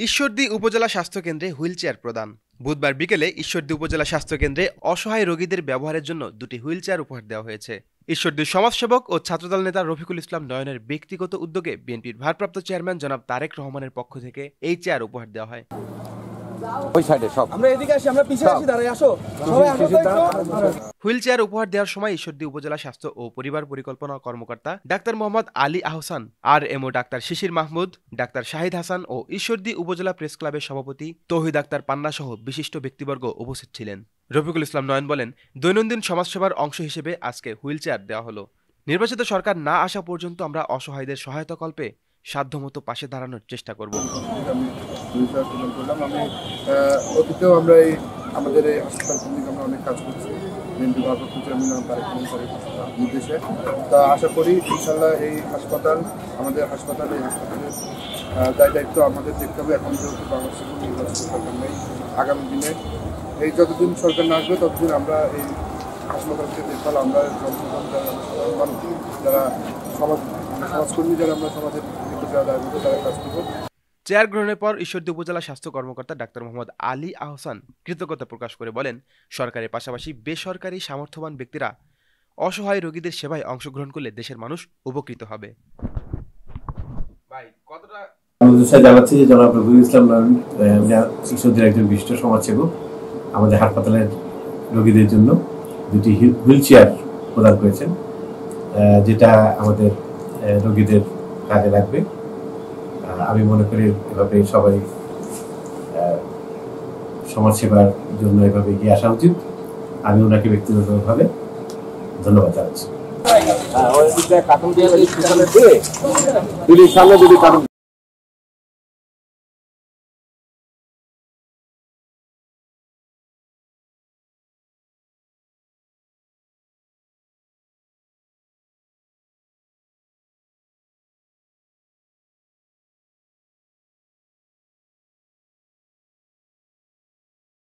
ঈশ্বরদী উপজেলা স্বাস্থ্য কেন্দ্রে হুইলচেয়ার প্রদান। বুধবার বিকেলে ঈশ্বরদী উপজেলা স্বাস্থ্য কেন্দ্রে অসহায় রোগীদের ব্যবহারের জন্য দুটি হুইলচেয়ার উপহার দেওয়া হয়েছে। ঈশ্বরদীর সমাজসেবক ও ছাত্রদল নেতা রফিকুল ইসলাম নয়নের ব্যক্তিগত উদ্যোগে বিএনপির ভারপ্রাপ্ত চেয়ারম্যান জনাব তারেক রহমানের পক্ষ থেকে এই চেয়ার উপহার দেওয়া হয়। হুইলচেয়ার উপহার দেওয়ার সময় ঈশ্বরদী উপজেলা স্বাস্থ্য ও পরিবার পরিকল্পনা কর্মকর্তা doctor Mohammad Ali Ahsan, RMO doctor Shishir Mahmud, doctor Shahid Hasan ও ঈশ্বরদী উপজেলা প্রেস ক্লাবের সভাপতি তৌহিদ আক্তার পান্না সহ বিশিষ্ট ব্যক্তিবর্গ উপস্থিত ছিলেন। রফিকুল ইসলাম নয়ন বলেন, দৈনন্দিন সমাজসেবার অংশ হিসেবে আজকে হুইলচেয়ার দেওয়া হলো। নির্বাচিত সরকার না আসা পর্যন্ত আমরা অসহায়দের সহায়তা কল্পে সাধ্যমতো পাশে দাঁড়ানোর চেষ্টা করব। অতীতেও আমরা আমাদের এই হাসপাতাল কেন্দ্রিক আমরা অনেক কাজ করছি নির্দেশে। তা আশা করি ইনশাল্লাহ এই হাসপাতালের দায়িত্ব আমাদের দেখতে হবে। এখন যেহেতু বাংলাদেশের নির্বাচিত সরকার নেই, আগামী দিনে এই যতদিন সরকার না আসবে ততদিন আমরা এই হাসপাতালকে দেখভাল আমরা জনসাধারণ যারা সাধারণ মানুষ যারা সমাজকর্মী যারা আমরা সমাজের তারা কাজ করবো। চেয়ার গ্রহণের পর ঈশ্বরদী উপজেলা স্বাস্থ্য কর্মকর্তা ডাক্তার মোহাম্মদ আলী আহসান কৃতজ্ঞতা প্রকাশ করে বলেন, সরকারের পাশাপাশি বেসরকারি সামর্থ্যবান ব্যক্তিরা অসহায় রোগীদের সেবায় অংশগ্রহণ করলে দেশের মানুষ উপকৃত হবে। জানাচ্ছি যে জনাব রফিকুল ইসলাম নয়ন ঈশ্বরদীর একজন বিশিষ্ট সমাজসেবক আমাদের হাসপাতালের রোগীদের জন্য দুটি হুইল চেয়ার প্রদান করেছেন, যেটা আমাদের রোগীদের কাজে লাগবে। আমি মনে করি এভাবে সবাই সমাজসেবার জন্য এভাবে এগিয়ে আসা উচিত। আমি ওনাকে ব্যক্তিগতভাবে ধন্যবাদ জানাচ্ছি।